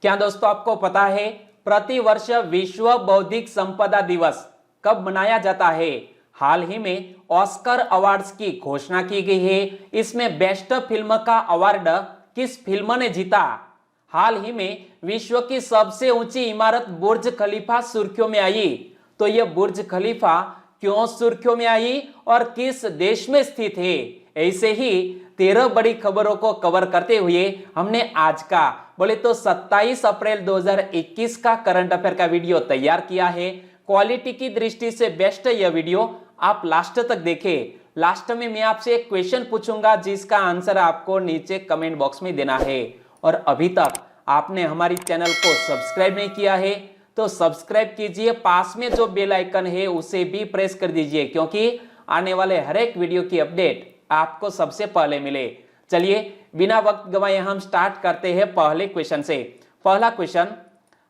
क्या दोस्तों आपको पता है प्रति वर्ष विश्व बौद्धिक संपदा दिवस कब मनाया जाता है? हाल ही में ऑस्कर अवार्ड्स की घोषणा की गई है। इसमें बेस्ट फिल्म का अवार्ड किस फिल्म ने जीता? हाल ही में विश्व की सबसे ऊंची इमारत बुर्ज खलीफा सुर्खियों में आई। तो यह बुर्ज खलीफा क्यों सुर्खियों में आई और किस देश में स्थित है? ऐसे ही 13 बड़ी खबरों को कवर करते हुए हमने आज का बोले तो 27 अप्रैल 2021 का करंट अफेयर का वीडियो तैयार किया है। क्वालिटी की दृष्टि से बेस्ट यह वीडियो, आप लास्ट तक देखें। लास्ट में मैं आपसे एक क्वेश्चन पूछूंगा जिसका आंसर आपको नीचे कमेंट बॉक्स में देना है। और अभी तक आपने हमारी चैनल को सब्सक्राइब नहीं किया है तो सब्सक्राइब कीजिए, पास में जो बेल आइकन है उसे भी प्रेस कर दीजिए क्योंकि आने वाले हर एक वीडियो की अपडेट आपको सबसे पहले मिले। चलिए बिना वक्त गवाए हम स्टार्ट करते हैं पहले क्वेश्चन से। पहला क्वेश्चन,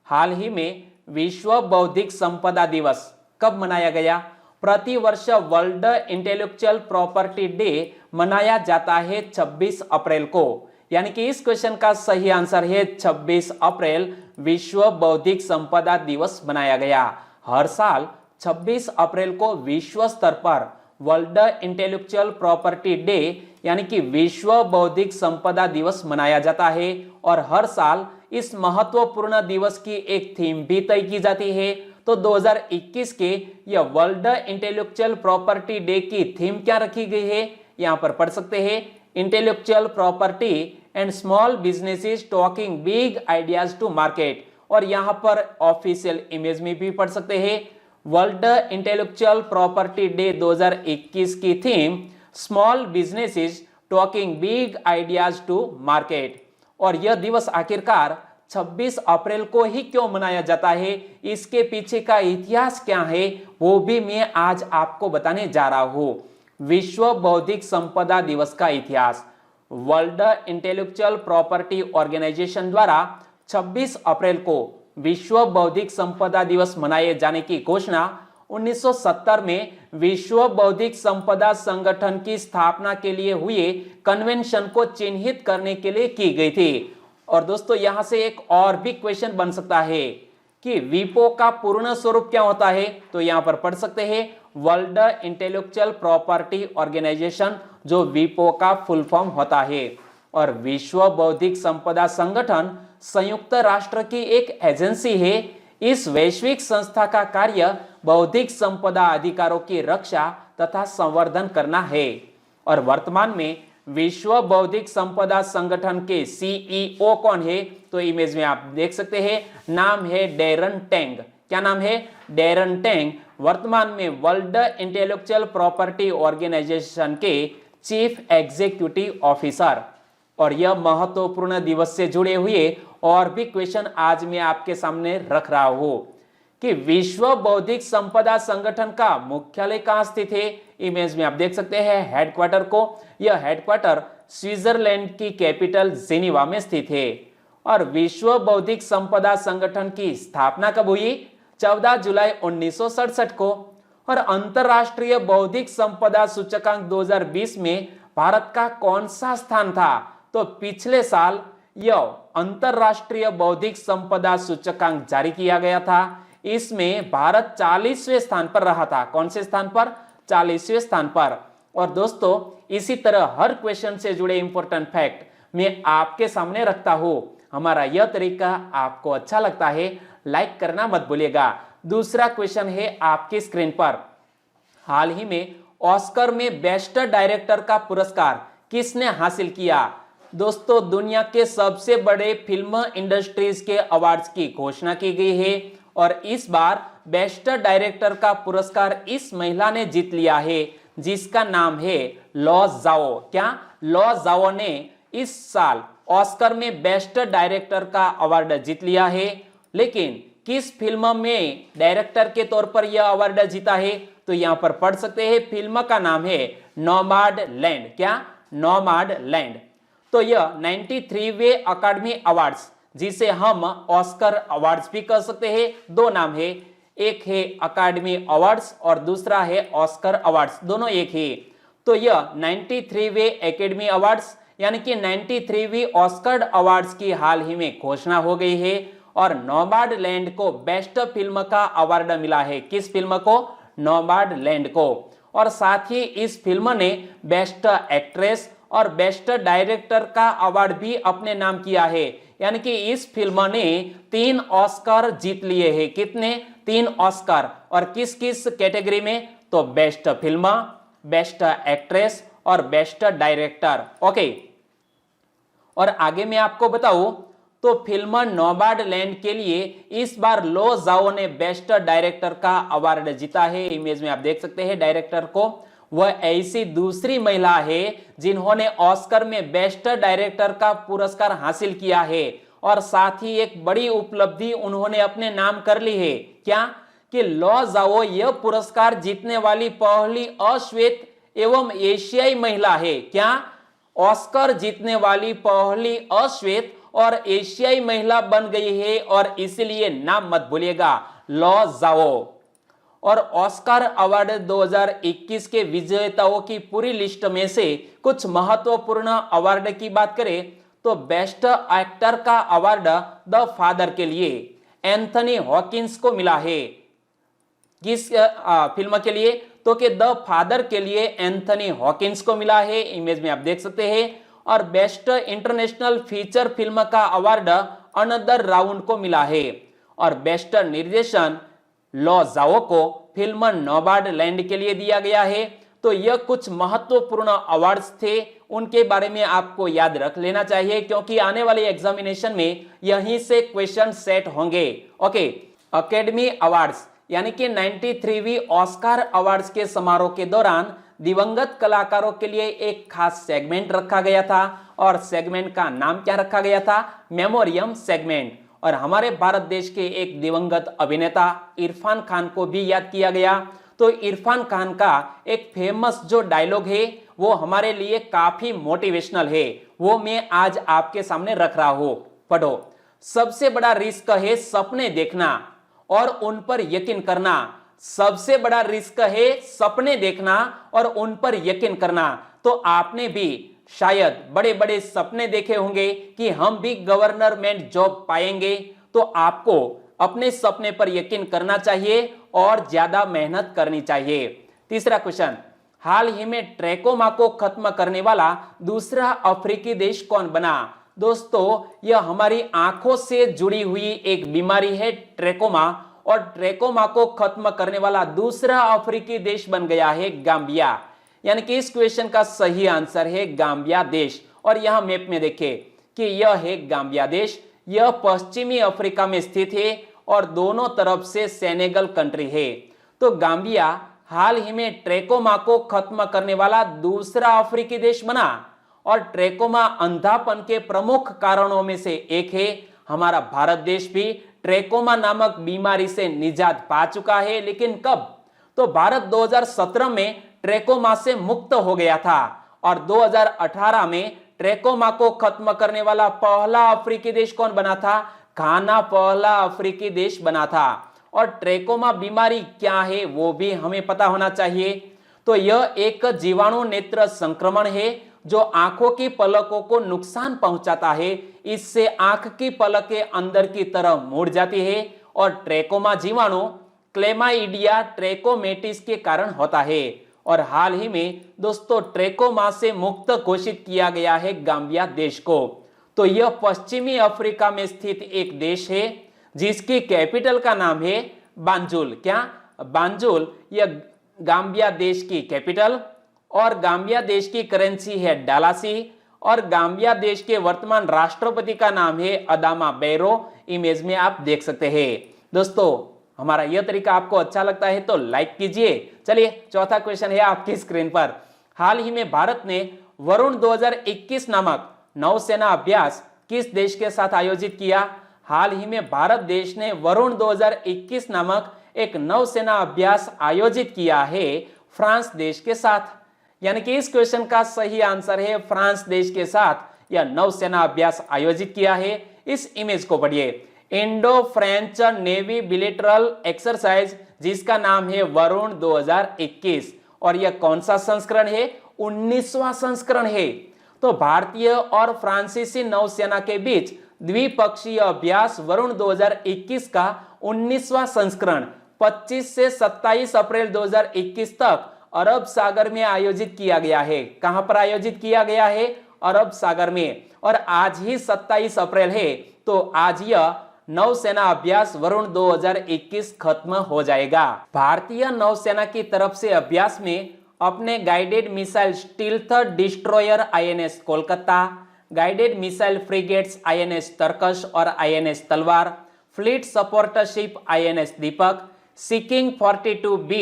हाल ही में विश्व बौद्धिक संपदा दिवस कब मनाया गया? प्रति वर्ष वर्ल्ड इंटेलेक्चुअल प्रॉपर्टी डे मनाया जाता है 26 अप्रैल को। यानी कि इस क्वेश्चन का सही आंसर है 26 अप्रैल विश्व बौद्धिक संपदा दिवस मनाया गया। हर साल 26 अप्रैल को विश्व स्तर पर वर्ल्ड इंटेलेक्चुअल प्रॉपर्टी डे यानी कि विश्व बौद्धिक संपदा दिवस मनाया जाता है और हर साल इस महत्वपूर्ण दिवस की एक थीम भी तय की जाती है। तो 2021 के यह वर्ल्ड इंटेलेक्चुअल प्रॉपर्टी डे की थीम क्या रखी गई है? यहां पर पढ़ सकते हैं, intellectual property and small businesses talking big ideas to market. और यहां पर ऑफिशियल इमेज में भी पढ़ सकते हैं, वर्ल्ड इंटेलेक्चुअल प्रॉपर्टी डे 2021 की theme small businesses talking big ideas to market. और यह दिवस आखिरकार 26 अप्रैल को ही क्यों मनाया जाता है, इसके पीछे का इतिहास क्या है, वो भी मैं आज आपको बताने जा रहा हूं। विश्व बौद्धिक संपदा दिवस का इतिहास। वर्ल्ड इंटेलेक्चुअल प्रॉपर्टी ऑर्गेनाइजेशन द्वारा 26 अप्रैल को विश्व बौद्धिक संपदा दिवस मनाए जाने की घोषणा 1970 में विश्व बौद्धिक संपदा संगठन की स्थापना के लिए हुए कन्वेंशन को चिन्हित करने के लिए की गई थी। और दोस्तों यहां से एक और भी क्वेश्चन बन सकता है कि विपो का पूर्ण स्वरूप क्या होता है? तो यहां पर पढ़ सकते हैं, वर्ल्ड इंटेलेक्चुअल प्रॉपर्टी ऑर्गेनाइजेशन, जो विपो का फुल फॉर्म होता है। और विश्व बौद्धिक संपदा संगठन संयुक्त राष्ट्र की एक एजेंसी है। इस वैश्विक संस्था का कार्य बौद्धिक संपदा अधिकारों की रक्षा तथा संवर्धन करना है। और वर्तमान में विश्व बौद्धिक संपदा संगठन के सीईओ कौन है? तो इमेज में आप देख सकते हैं, नाम है डैरन टेंग। क्या नाम है? डैरन टेंग वर्तमान में वर्ल्ड इंटेलेक्चुअल प्रॉपर्टी ऑर्गेनाइजेशन के चीफ एग्जीक्यूटिव ऑफिसर। और यह महत्वपूर्ण दिवस से जुड़े हुए और भी क्वेश्चन आज मैं आपके सामने रख रहा हूं कि विश्व बौद्धिक संपदा संगठन का मुख्यालय कहां स्थित है? इमेज में आप देख सकते हैं हेडक्वार्टर को। यह हेडक्वार्टर स्विट्जरलैंड की कैपिटल जेनीवा में स्थित है। और विश्व बौद्धिक संपदा संगठन की स्थापना कब हुई? 14 जुलाई 1967 को। और अंतरराष्ट्रीय बौद्धिक संपदा सूचकांक 2020 में भारत का कौन सा स्थान था? तो पिछले साल यह अंतरराष्ट्रीय बौद्धिक संपदा सूचकांक जारी किया गया था। इसमें भारत 40वें स्थान पर रहा था। कौन से स्थान पर? 40वें स्थान पर। और दोस्तों इसी तरह हर क्वेश्चन से जुड़े इंपॉर्टेंट फैक्ट मैं आपके सामने रखता हूं। हमारा यह तरीका आपको अच्छा लगता है, लाइक करना मत भूलिएगा। दूसरा क्वेश्चन है आपकी स्क्रीन पर, हाल ही में ऑस्कर में बेस्ट डायरेक्टर का पुरस्कार किसने हासिल किया? दोस्तों दुनिया के सबसे बड़े फिल्म इंडस्ट्रीज के अवार्ड्स की घोषणा की गई है और इस बार बेस्ट डायरेक्टर का पुरस्कार इस महिला ने जीत लिया है जिसका नाम है लॉ ज़ाओ। क्या? लॉ ज़ाओ ने इस साल ऑस्कर में बेस्ट डायरेक्टर का अवार्ड जीत लिया है। लेकिन किस फिल्म में डायरेक्टर के तौर पर यह अवार्ड जीता है? तो यहां पर पढ़ सकते हैं, फिल्म का नाम है नोमैडलैंड। क्या? नोमैडलैंड। तो यह 93वें अकादमी अवार्ड्स, जिसे हम ऑस्कर अवार्ड्स भी कह सकते हैं, दो नाम है, एक है अकादमी अवार्ड्स और दूसरा है ऑस्कर अवार्ड्स, दोनों एक ही। तो यह 93वें एकेडमी अवार्ड्स यानी कि 93वीं ऑस्कर अवार्ड्स की हाल ही में घोषणा हो गई है और नोमैडलैंड को बेस्ट फिल्म का अवार्ड मिला है। किस फिल्म को? नोमैडलैंड को। और साथ ही इस फिल्म ने बेस्ट एक्ट्रेस और बेस्ट डायरेक्टर का अवार्ड भी अपने नाम किया है। यानी कि इस फिल्म ने 3 ऑस्कर जीत लिए हैं। कितने? 3 ऑस्कर। और किस किस कैटेगरी में? तो बेस्ट फिल्म, बेस्ट एक्ट्रेस और बेस्ट डायरेक्टर। ओके, और आगे मैं आपको बताऊं तो फिल्म नोमैडलैंड के लिए इस बार लो जाओ ने बेस्ट डायरेक्टर का अवार्ड जीता है। इमेज में आप देख सकते हैं डायरेक्टर को। वह ऐसी दूसरी महिला है जिन्होंने ऑस्कर में बेस्ट डायरेक्टर का पुरस्कार हासिल किया है और साथ ही एक बड़ी उपलब्धि उन्होंने अपने नाम कर ली है। क्या? कि लो जाओ यह पुरस्कार जीतने वाली पहली अश्वेत एवं एशियाई महिला है। क्या? ऑस्कर जीतने वाली पहली अश्वेत और एशियाई महिला बन गई है और इसलिए नाम मत भूलिएगा, लो जाओ। और ऑस्कर अवार्ड 2021 के विजेताओं की पूरी लिस्ट में से कुछ महत्वपूर्ण अवार्ड की बात करें तो बेस्ट एक्टर का अवार्ड द फादर के लिए एंथनी हॉकिंस को मिला है। किस फिल्म के लिए? तो कि द फादर के लिए एंथनी हॉकिंस को मिला है। इमेज में आप देख सकते हैं। और बेस्ट इंटरनेशनल फीचर फिल्म का अवार्ड अनदर राउंड को मिला है। और बेस्ट निर्देशन लो जाओ को फिल्म नोमैडलैंड के लिए दिया गया है। तो यह कुछ महत्वपूर्ण अवार्ड्स थे, उनके बारे में आपको याद रख लेना चाहिए क्योंकि आने वाले एग्जामिनेशन में यहीं से क्वेश्चन सेट होंगे। ओके, एकेडमी अवार्ड्स यानी कि 93वीं ऑस्कर अवार्ड्स के समारोह के दौरान दिवंगत कलाकारों के लिए एक खास सेगमेंट रखा गया था और सेगमेंट का नाम क्या रखा गया था? Memoriam segment. और हमारे भारत देश के एक दिवंगत अभिनेता इरफान खान को भी याद किया गया। तो इरफान खान का एक फेमस जो डायलॉग है वो हमारे लिए काफी मोटिवेशनल है, वो मैं आज आपके सामने रख रहा हूं। पढ़ो। सबसे बड़ा रिस्क है सपने देखना और उन पर यकीन करना। सबसे बड़ा रिस्क है सपने देखना और उन पर यकीन करना। तो आपने भी शायद बड़े बड़े सपने देखे होंगे कि हम भी गवर्नमेंट जॉब पाएंगे। तो आपको अपने सपने पर यकीन करना चाहिए और ज्यादा मेहनत करनी चाहिए। तीसरा क्वेश्चन, हाल ही में ट्रैकोमा को खत्म करने वाला दूसरा अफ्रीकी देश कौन बना? दोस्तों, यह हमारी आंखों से जुड़ी हुई एक बीमारी है ट्रैकोमा, और ट्रैकोमा को खत्म करने वाला दूसरा अफ्रीकी देश बन गया है गाम्बिया। यानी कि इस क्वेश्चन का सही आंसर है गाम्बिया देश। और यहां मैप में देखिए कि यह है गाम्बिया देश। यह पश्चिमी अफ्रीका में स्थित है और दोनों तरफ से सेनेगल कंट्री है। तो गाम्बिया हाल ही में ट्रैकोमा को खत्म करने वाला दूसरा अफ्रीकी देश बना। और ट्रैकोमा अंधापन के प्रमुख कारणों में से एक है। हमारा भारत देश भी ट्रैकोमा नामक बीमारी से निजात पा चुका है, लेकिन कब? तो भारत 2017 में ट्रैकोमा से मुक्त हो गया था और 2018 में ट्रैकोमा को खत्म करने वाला पहला अफ्रीकी देश कौन बना था? घाना पहला अफ्रीकी देश बना था। और ट्रैकोमा बीमारी क्या है वो भी हमें पता होना चाहिए। तो यह एक जीवाणु नेत्र संक्रमण है जो आंखों की पलकों को नुकसान पहुंचाता है। इससे आंख की पलकें अंदर की तरफ मुड़ जाती है और ट्रैकोमा जीवाणु क्लेमाइडिया ट्रैकोमेटिस के कारण होता है। और हाल ही में दोस्तों ट्रैकोमा से मुक्त घोषित किया गया है गाम्बिया देश को। तो यह पश्चिमी अफ्रीका में स्थित एक देश है जिसकी कैपिटल का नाम है बांजुल। क्या? बांजुल यह गाम्बिया देश की कैपिटल, और गाम्बिया देश की करेंसी है डालासी, और गाम्बिया देश के वर्तमान राष्ट्रपति का नाम है अदामा बैरो। इमेज में आप देख सकते हैं। दोस्तों, हमारा यह तरीका आपको अच्छा लगता है तो लाइक कीजिए। चलिए, चौथा क्वेश्चन है आपकी स्क्रीन पर। हाल ही में भारत ने वरुण 2021 नामक नौसेना अभ्यास किस देश के साथ आयोजित किया? हाल ही में भारत देश ने वरुण 2021 नामक एक नौसेना अभ्यास आयोजित किया है फ्रांस देश के साथ। यानी कि इस क्वेश्चन का सही आंसर है फ्रांस देश के साथ यह नौसेना अभ्यास आयोजित किया है। इस इमेज को पढ़िए, Indo French navy bilateral exercise, जिसका नाम है वरुण 2021। और यह कौन सा संस्करण है? 19वां संस्करण है। तो भारतीय और फ्रांसीसी नौसेना के बीच द्विपक्षीय अभ्यास वरुण 2021 का 19वां संस्करण 25 से 27 अप्रैल 2021 तक अरब सागर में आयोजित किया गया है। कहां पर आयोजित किया गया है? अरब सागर में। और आज ही 27 अप्रैल है, तो आज यह नौसेना अभ्यास वरुण 2021 खत्म हो जाएगा। भारतीय नौसेना की तरफ से अभ्यास में अपने guided missile stealth destroyer INS Kolkata, guided missile frigates INS Tarkash और INS Talwar, fleet support ship INS Deepak, Sea King 42B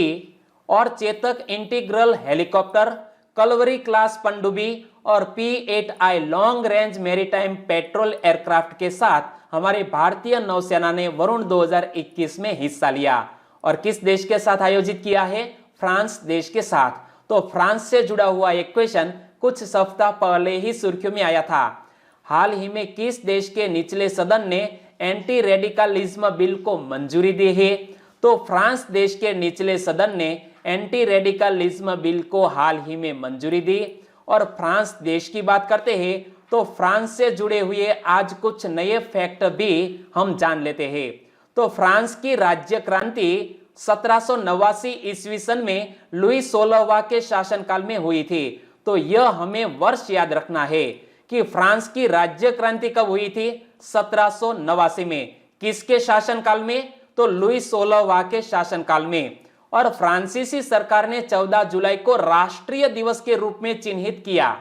और Chetak integral helicopter, Kalvari class पनडुब्बी और P-8I long range maritime patrol aircraft के साथ हमारे भारतीय नौसेना ने वरुण 2021 में हिस्सा लिया। और किस देश के साथ आयोजित किया है? फ्रांस देश के साथ। तो फ्रांस से जुड़ा हुआ एक क्वेश्चन कुछ सप्ताह पहले ही सुर्खियों में आया था। हाल ही में किस देश के निचले सदन ने एंटी रेडिकलिज्म बिल को मंजूरी दी है? तो फ्रांस देश के निचले सदन ने एंटी रेडिकलिज्म बिल को हाल ही में मंजूरी दी। और फ्रांस देश की बात करते हैं तो फ्रांस से जुड़े हुए आज कुछ नए फैक्ट भी हम जान लेते हैं। तो फ्रांस की राज्य क्रांति 1789 ईस्वी सन में लुई 16वां के शासनकाल में हुई थी। तो यह हमें वर्ष याद रखना है कि फ्रांस की राज्य क्रांति कब हुई थी? 1789 में। किसके शासनकाल में? तो लुई 16वां के शासनकाल में। और फ्रांसीसी सरकार ने 14 जुलाई को राष्ट्रीय दिवस के रूप में चिन्हित किया।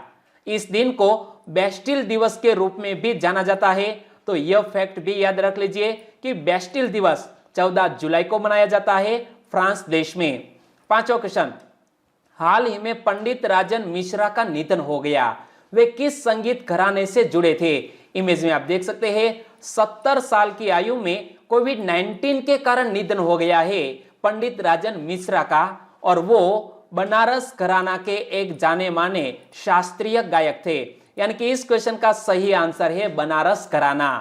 इस दिन को बेस्टिल दिवस के रूप में भी जाना जाता है। तो यह फैक्ट भी याद रख लीजिए कि बेस्टिल दिवस 14 जुलाई को मनाया जाता है फ्रांस देश में। पांचवा क्वेश्चन, हाल ही में पंडित राजन मिश्रा का निधन हो गया। वे किस संगीत घराने से जुड़े थे? इमेज में आप देख सकते हैं 70 साल की आयु में कोविड-19 के कारण निधन हो गया है पंडित राजन मिश्रा का। और वो बनारस घराना के एक जाने माने शास्त्रीय गायक थे। यानी कि इस क्वेश्चन का सही आंसर है बनारस घराना।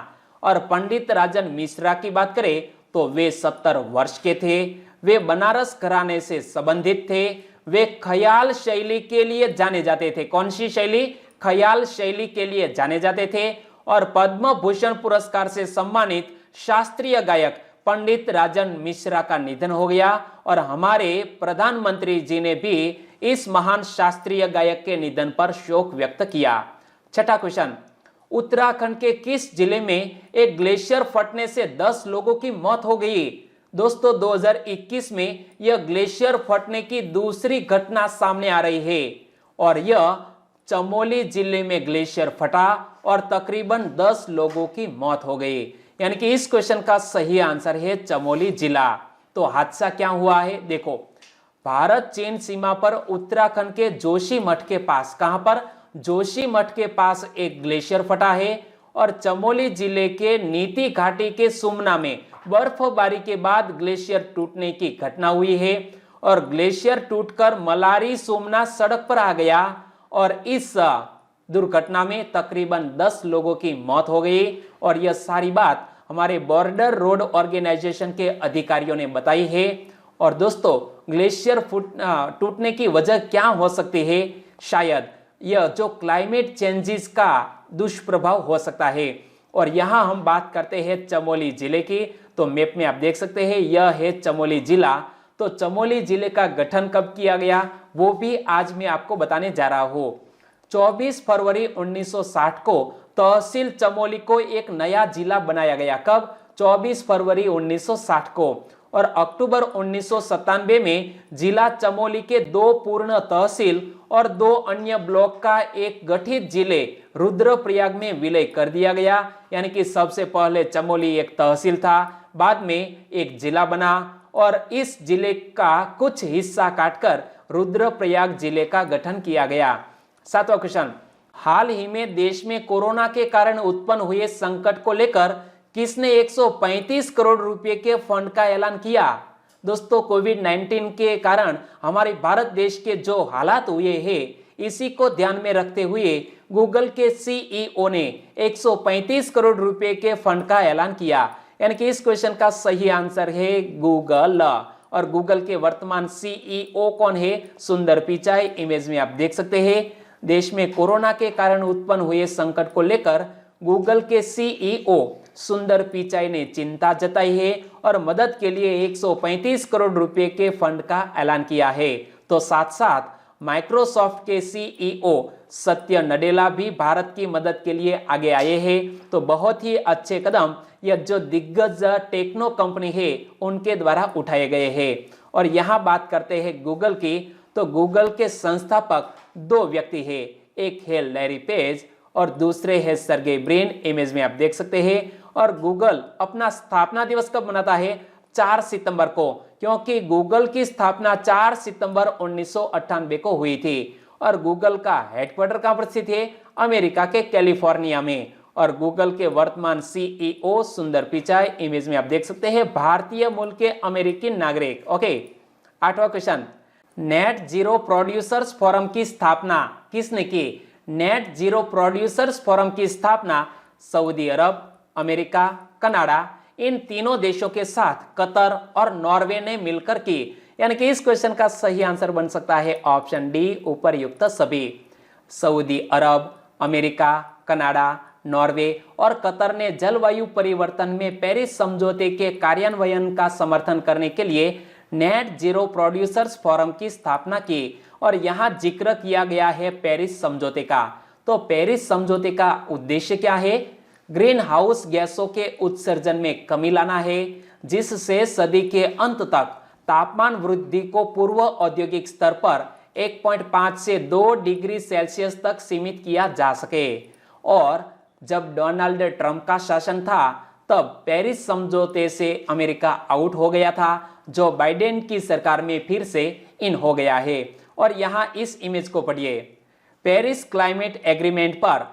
और पंडित राजन मिश्रा की बात करें तो वे 70 वर्ष के थे। वे बनारस घराने से संबंधित थे। वे ख्याल शैली के लिए जाने जाते थे। कौन सी शैली? ख्याल शैली के लिए जाने जाते थे। और पद्म भूषण पुरस्कार से सम्मानित शास्त्रीय गायक पंडित राजन मिश्रा का निधन हो गया। और हमारे प्रधानमंत्री जी ने भी इस महान शास्त्रीय गायक के निधन पर शोक व्यक्त किया। छठा क्वेश्चन, उत्तराखंड के किस जिले में एक ग्लेशियर फटने से 10 लोगों की मौत हो गई? दोस्तों 2021 में यह ग्लेशियर फटने की दूसरी घटना सामने आ रही है। और यह चमोली जिले में ग्लेशियर फटा और तकरीबन 10 लोगों की मौत हो गई। यानी कि इस क्वेश्चन का सही आंसर है चमोली जिला। तो हादसा क्या हुआ है? देखो, भारत चीन सीमा पर उत्तराखंड के जोशीमठ के पास, कहां पर? जोशीमठ के पास एक ग्लेशियर फटा है। और चमोली जिले के नीति घाटी के सुमना में बर्फबारी के बाद ग्लेशियर टूटने की घटना हुई है। और ग्लेशियर टूटकर मलारी सोमनाथ सड़क पर आ गया। और इस दुर्घटना में तकरीबन 10 लोगों की मौत हो गई। और यह सारी बात हमारे बॉर्डर रोड ऑर्गेनाइजेशन के अधिकारियों ने बताई है। और दोस्तों, ग्लेशियर टूटने की वजह क्या हो सकती है? शायद यह जो क्लाइमेट चेंजेस का दुष्प्रभाव हो सकता है। और यहाँ हम बात करते हैं चमोली जिले की। तो मैप में आप देख सकते हैं यह है चमोली जिला। तो चमोली जिले का गठन कब किया गया वो भी आज मैं आपको बताने जा रहा हूँ। 24 फरवरी 1960 को तहसील चमोली को एक नया जिला बनाया गया। कब? 24 फरवरी 1960 को। और अक्टूबर 1997 में जिला चमोली के 2 पूर्ण तहसील और 2 अन्य ब्लॉक का एक गठित जिले रुद्रप्रयाग में विलय कर दिया गया। यानी कि सबसे पहले चमोली एक तहसील था, बाद में एक जिला बना और इस जिले का कुछ हिस्सा काटकर रुद्रप्रयाग जिले का गठन किया गया। 7वां क्वेश्चन, हाल ही में देश में कोरोना के कारण उत्पन्न हुए संकट को लेकर किसने 135 करोड़ रुपए के फंड का ऐलान किया? दोस्तों, कोविड-19 के कारण हमारे भारत देश के जो हालात हुए हैं इसी को ध्यान में रखते हुए गूगल के सीईओ ने 135 करोड़ रुपए के फंड का ऐलान किया। यानी कि इस क्वेश्चन का सही आंसर है गूगल। और गूगल के वर्तमान सीईओ कौन है? सुंदर पिचाई। इमेज में आप देख सकते हैं देश में कोरोना के कारण उत्पन्न हुए संकट को लेकर गूगल के सीईओ सुंदर पिचाई ने चिंता जताई है और मदद के लिए 135 करोड़ रुपए के फंड का ऐलान किया है। तो साथ साथ माइक्रोसॉफ्ट के सीईओ सत्य नडेला भी भारत की मदद के लिए आगे आए हैं। तो बहुत ही अच्छे कदम यह जो दिग्गज टेक्नो कंपनी है उनके द्वारा उठाए गए हैं। और यहाँ बात करते हैं गूगल की, तो गूगल के संस्थापक दो व्यक्ति हैं, एक है लैरी पेज और दूसरे है सर्गेई ब्रिन। इमेज में आप देख सकते हैं। और गूगल अपना स्थापना दिवस कब मनाता है? 4 सितंबर को, क्योंकि गूगल की स्थापना 4 सितंबर 1998 को हुई थी। और गूगल का हेडक्वार्टर कहां पर स्थित है? अमेरिका के कैलिफोर्निया में। और गूगल के वर्तमान सीईओ सुंदर पिचाई, इमेज में आप देख सकते हैं, भारतीय मूल के अमेरिकी नागरिक। ओके, 8वां question, net zero producers forum की स्थापना किसने की? नेट जीरो प्रोड्यूसर्स फोरम की स्थापना सऊदी अरब, अमेरिका, कनाडा, इन तीनों देशों के साथ कतर और नॉर्वे ने मिलकर की। यानी कि इस क्वेश्चन का सही आंसर बन सकता है ऑप्शन डी, उपरयुक्त सभी। सऊदी अरब, अमेरिका, कनाडा, नॉर्वे और कतर ने जलवायु परिवर्तन में पेरिस समझौते के कार्यान्वयन का समर्थन करने के लिए नेट जीरो प्रोड्यूसर्स फोरम की स्थापना की। और यहां जिक्र किया गया है पेरिस समझौते का। तो पेरिस समझौते का उद्देश्य क्या है? ग्रीन हाउस गैसों के उत्सर्जन में कमी लाना है, जिससे सदी के अंत तक तापमान वृद्धि को पूर्व औद्योगिक स्तर पर 1.5 से 2 डिग्री सेल्सियस तक सीमित किया जा सके। और जब डोनाल्ड ट्रंप का शासन था तब पेरिस समझौते से अमेरिका आउट हो गया था, जो बाइडेन की सरकार में फिर से इन हो गया है। और यहां इस इमेज को पढ़िए, पेरिस क्लाइमेट एग्रीमेंट पर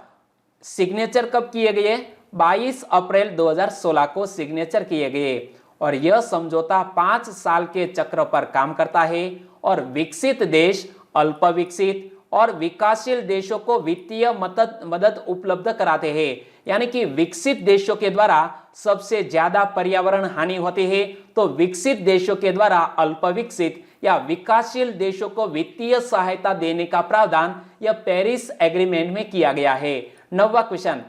सिग्नेचर कब किए गए? 22 अप्रैल 2016 को सिग्नेचर किए गए। और यह समझौता 5 साल के चक्र पर काम करता है और विकसित देश, अल्प विकसित और विकासशील देशों को वित्तीय मदद उपलब्ध कराते हैं। यानी कि विकसित देशों के द्वारा सबसे ज्यादा पर्यावरण हानि होती है, तो विकसित देशों के द्वारा अल्प विकसित या विकासशील देशों को वित्तीय सहायता देने का प्रावधान यह पेरिस एग्रीमेंट में किया गया है। 9वां क्वेश्चन,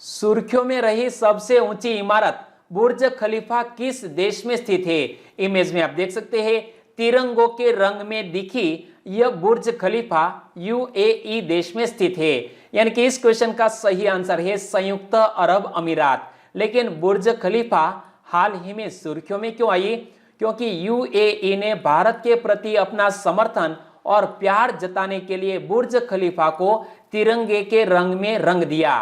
सुर्खियों में रही सबसे ऊंची इमारत बुर्ज खलीफा किस देश में स्थित है? इमेज में आप देख सकते हैं, तिरंगों के रंग में दिखी यह बुर्ज खलीफा यूएई देश में स्थित है। यानी कि इस क्वेश्चन का सही आंसर है संयुक्त अरब अमीरात। लेकिन बुर्ज खलीफा हाल ही में सुर्खियों में क्यों आई? क्योंकि यूएई ने भारत के प्रति अपना समर्थन और प्यार जताने के लिए बुर्ज खलीफा को तिरंगे के रंग में रंग दिया।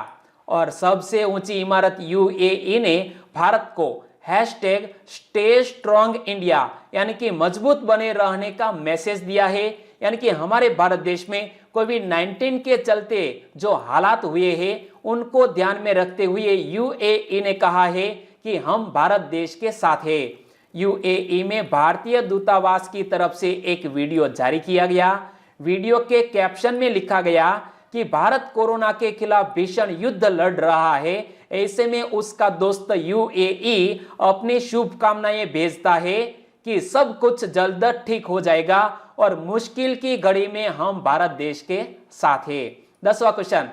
और सबसे ऊंची इमारत यूएई ने भारत को #स्टे स्ट्रॉन्ग इंडिया यानी कि मजबूत बने रहने का मैसेज दिया है। यानी कि हमारे भारत देश में कोविड-19 के चलते जो हालात हुए हैं उनको ध्यान में रखते हुए यूएई ने कहा है कि हम भारत देश के साथ हैं। यूएई में भारतीय दूतावास की तरफ से एक वीडियो जारी किया गया। वीडियो के कैप्शन में लिखा गया कि भारत कोरोना के खिलाफ भीषण युद्ध लड़ रहा है, ऐसे में उसका दोस्त यूएई अपनी शुभकामनाएं भेजता है कि सब कुछ जल्द ठीक हो जाएगा और मुश्किल की घड़ी में हम भारत देश के साथ हैं। 10वां क्वेश्चन,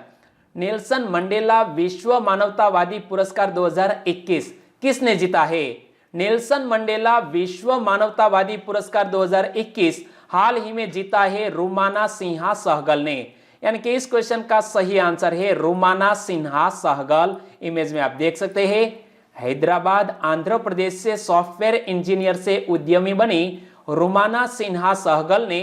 नेल्सन मंडेला विश्व मानवतावादी पुरस्कार 2021 किसने जीता है? नेल्सन मंडेला विश्व मानवतावादी पुरस्कार 2021 हाल ही में जीता है रुमाना सिन्हा सहगल ने। यानी कि इस क्वेश्चन का सही आंसर है रुमाना सिन्हा सहगल। इमेज में आप देख सकते हैं, हैदराबाद आंध्र प्रदेश से सॉफ्टवेयर इंजीनियर से उद्यमी बनी रुमाना सिन्हा सहगल ने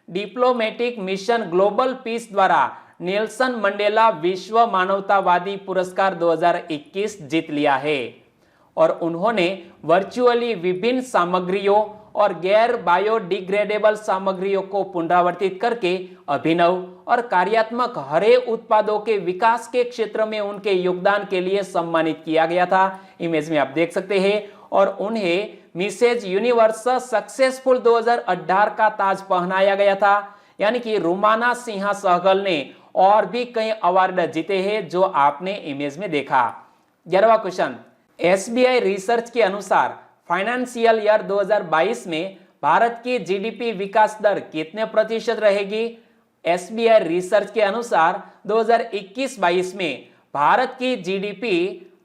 डिप्लोमेटिक मिशन ग्लोबल पीस द्वारा नेल्सन मंडेला विश्व मानवतावादी पुरस्कार 2021 जीत लिया है। और उन्होंने वर्चुअली विभिन्न सामग्रियों और गैर बायोडिग्रेडेबल सामग्रियों को पुनरावर्तित करके अभिनव और कार्यात्मक हरे उत्पादों के विकास के क्षेत्र में उनके योगदान के लिए सम्मानित किया गया था। इमेज में आप देख सकते हैं। और उन्हें मिसेज यूनिवर्स सक्सेसफुल 2018 का ताज पहनाया गया था। यानी कि रुमाना सिन्हा सहगल ने और भी कई अवार्ड जीते हैं जो आपने इमेज में देखा। 11वां क्वेश्चन, एसबीआई रिसर्च के अनुसार फाइनेंशियल ईयर 2022 में भारत की जीडीपी विकास दर कितने प्रतिशत रहेगी? एसबीआई रिसर्च के अनुसार 2021-22 में भारत की जीडीपी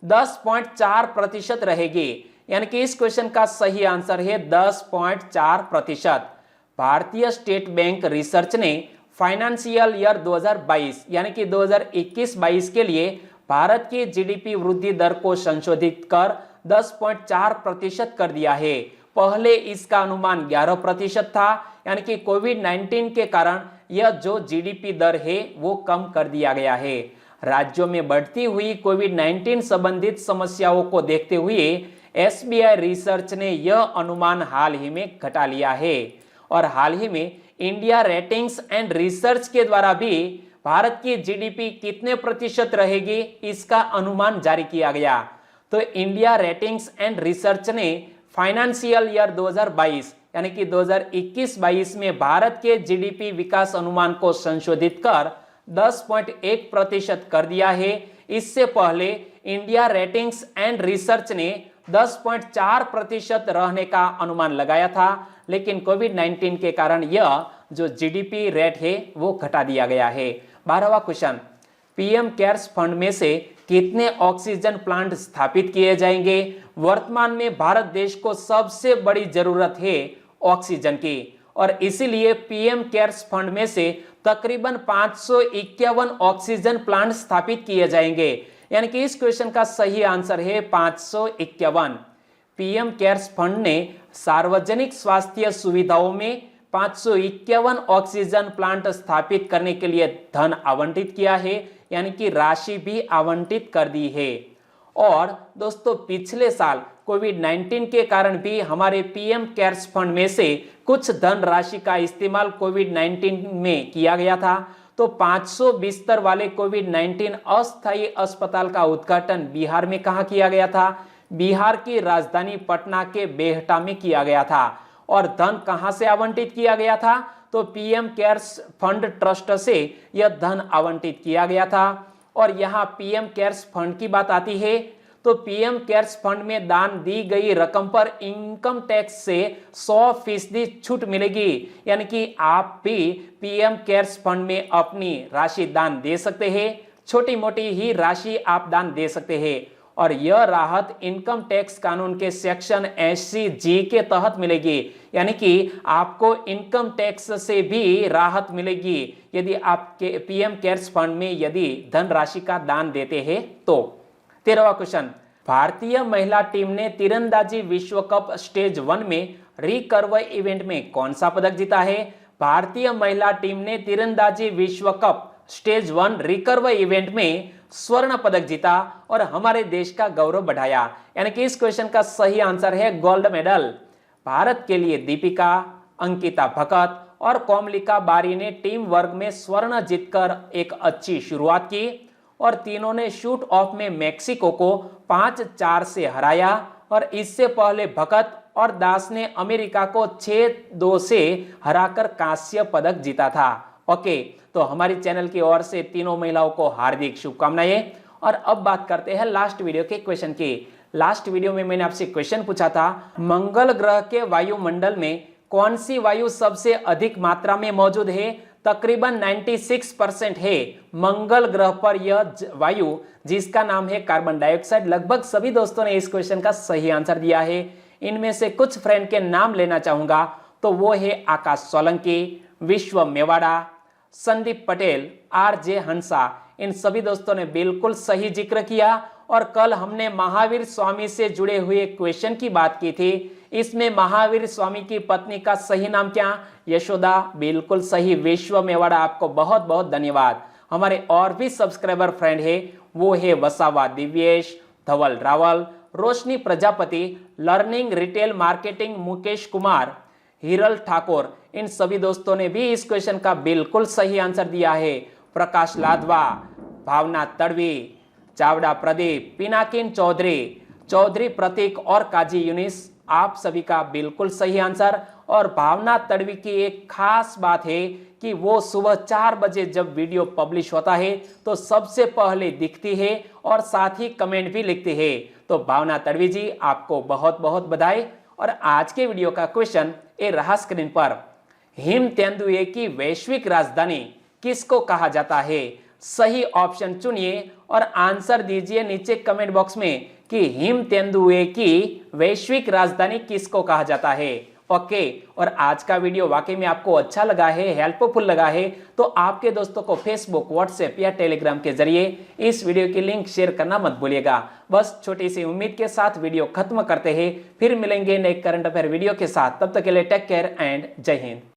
10.4% रहेगी। यानी कि इस क्वेश्चन का सही आंसर है 10.4%। भारतीय स्टेट बैंक रिसर्च ने फाइनेंशियल ईयर 2022 यानी कि 2021-22 के लिए भारत की जीडीपी वृद्धि दर को संशोधित कर 10.4% कर दिया है। पहले इसका अनुमान 11% था, यानी कि कोविड-19 के कारण यह जो जीडीपी दर है वो कम कर दिया गया है। राज्यों में बढ़ती हुई कोविड-19 संबंधित समस्याओं को देखते हुए एसबीआई रिसर्च ने यह अनुमान हाल ही में घटा लिया है। और हाल ही में इंडिया रेटिंग्स एंड रिसर्च के द्वारा भी भारत की जीडीपी कितने प्रतिशत रहेगी इसका अनुमान जारी किया गया। तो इंडिया रेटिंग्स एंड रिसर्च ने फाइनेंशियल ईयर 2022 यानी कि 2021-22 में भारत के जीडीपी विकास अनुमान को संशोधित कर 10.1% कर दिया है। इससे पहले इंडिया रेटिंग्स एंड रिसर्च ने 10.4% रहने का अनुमान लगाया था, लेकिन कोविड-19 के कारण यह जो जीडीपी रेट है वो घटा दिया गया है। 12वां क्वेश्चन, पीएम केयर्स फंड में से कितने ऑक्सीजन प्लांट स्थापित किए जाएंगे? वर्तमान में भारत देश को सबसे बड़ी जरूरत है ऑक्सीजन की और इसीलिए पीएम केयर्स फंड में से तकरीबन 551 ऑक्सीजन प्लांट स्थापित किए जाएंगे। यानी कि इस क्वेश्चन का सही आंसर है 551। पीएम केयर्स फंड ने सार्वजनिक स्वास्थ्य सुविधाओं में 551 ऑक्सीजन प्लांट स्थापित करने के लिए धन आवंटित किया है, यानी कि राशि भी आवंटित कर दी है। और दोस्तों पिछले साल कोविड-19 के कारण भी हमारे पीएम केयर्स फंड में से कुछ धन राशि का इस्तेमाल कोविड-19 में किया गया था। तो 500 बिस्तर वाले कोविड-19 अस्थायी अस्पताल का उद्घाटन बिहार में कहाँ किया गया था? बिहार की राजधानी पटना के बेहटा में किया गया था। और धन कहां से आवंटित किया गया था? तो पीएम केयर्स फंड ट्रस्ट से यह धन आवंटित किया गया था। और यहां पीएम केयर्स फंड की बात आती है तो पीएम केयर्स फंड में दान दी गई रकम पर इनकम टैक्स से 100% छूट मिलेगी। यानी कि आप भी पीएम केयर्स फंड में अपनी राशि दान दे सकते हैं, छोटी मोटी ही राशि आप दान दे सकते हैं। और यह राहत इनकम टैक्स कानून के सेक्शन 80G के तहत मिलेगी। यानी कि आपको इनकम टैक्स से भी राहत मिलेगी यदि आप पीएम केयर्स फंड में यदि धनराशि का दान देते हैं तो। 13वां क्वेश्चन, भारतीय महिला टीम ने तीरंदाजी विश्व कप स्टेज 1 में रिकर्व इवेंट में कौन सा पदक जीता है? भारतीय महिला टीम ने तीरंदाजी विश्व कप स्टेज 1 रिकर्व इवेंट में स्वर्ण पदक जीता और हमारे देश का गौरव बढ़ाया। यानी कि इस क्वेश्चन का सही आंसर है गोल्ड मेडल। भारत के लिए दीपिका, अंकिता भकत और कोमलिका बारी ने टीम वर्ग में स्वर्ण जीतकर एक अच्छी शुरुआत की और तीनों ने शूट ऑफ में मेक्सिको को 5-4 से हराया। और इससे पहले भकत और दास ने अमेरिका को 6-2 से हराकर कांस्य पदक जीता था। ओके, तो हमारी चैनल की ओर से तीनों महिलाओं को हार्दिक शुभकामनाएं। और अब बात करते हैं लास्ट वीडियो के क्वेश्चन की। लास्ट वीडियो में मैंने आपसे क्वेश्चन पूछा था, मंगल ग्रह के वायुमंडल में कौन सी वायु सबसे अधिक मात्रा में मौजूद है? तकरीबन 96% है मंगल ग्रह पर यह वायु, जिसका नाम है कार्बन डाइऑक्साइड। लगभग सभी दोस्तों ने इस क्वेश्चन का सही आंसर दिया है। इनमें से कुछ फ्रेंड के नाम लेना चाहूंगा तो वो है आकाश सोलंकी, विश्व मेवाड़ा, संदीप पटेल, RJ हंसा। इन सभी दोस्तों ने बिल्कुल सही जिक्र किया। और कल हमने महावीर स्वामी से जुड़े हुए क्वेश्चन की बात की थी। इसमें महावीर स्वामी की पत्नी का सही नाम क्या? यशोदा। बिल्कुल सही, विश्व मेवाड़ा। आपको बहुत बहुत धन्यवाद। हमारे और भी सब्सक्राइबर फ्रेंड है, वो है Vasava Divyesh, Dhaval Rawal, Roshni Prajapati, learning retail marketing Mukesh Kumar, Hiral Thakur. इन सभी दोस्तों ने भी इस क्वेश्चन का बिल्कुल सही आंसर दिया है। प्रकाश लादवा, भावना तड़वी, चावड़ा प्रदीप, पिनाकिन चौधरी, चौधरी प्रतीक और काजी यूनिस, आप सभी का बिल्कुल सही आंसर। और भावना तड़वी की एक खास बात है कि वो सुबह 4 बजे जब वीडियो पब्लिश होता है तो सबसे पहले दिखती है और साथ ही कमेंट भी लिखती है। तो भावना तड़वी जी, आपको बहुत बहुत बधाई। और आज के वीडियो का क्वेश्चन ये रहा स्क्रीन पर। हिम तेंदुए की वैश्विक राजधानी किसको कहा जाता है? सही ऑप्शन चुनिए और आंसर दीजिए नीचे कमेंट बॉक्स में कि हिम तेंदुए की वैश्विक राजधानी किसको कहा जाता है। ओके, और आज का वीडियो वाकई में आपको अच्छा लगा है, हेल्पफुल लगा है, तो आपके दोस्तों को फेसबुक, व्हाट्सएप या टेलीग्राम के जरिए इस वीडियो की लिंक शेयर करना मत भूलिएगा। बस छोटी सी उम्मीद के साथ वीडियो खत्म करते हैं, फिर मिलेंगे नए करंट अफेयर वीडियो के साथ। तब तक के लिए टेक केयर एंड जय हिंद।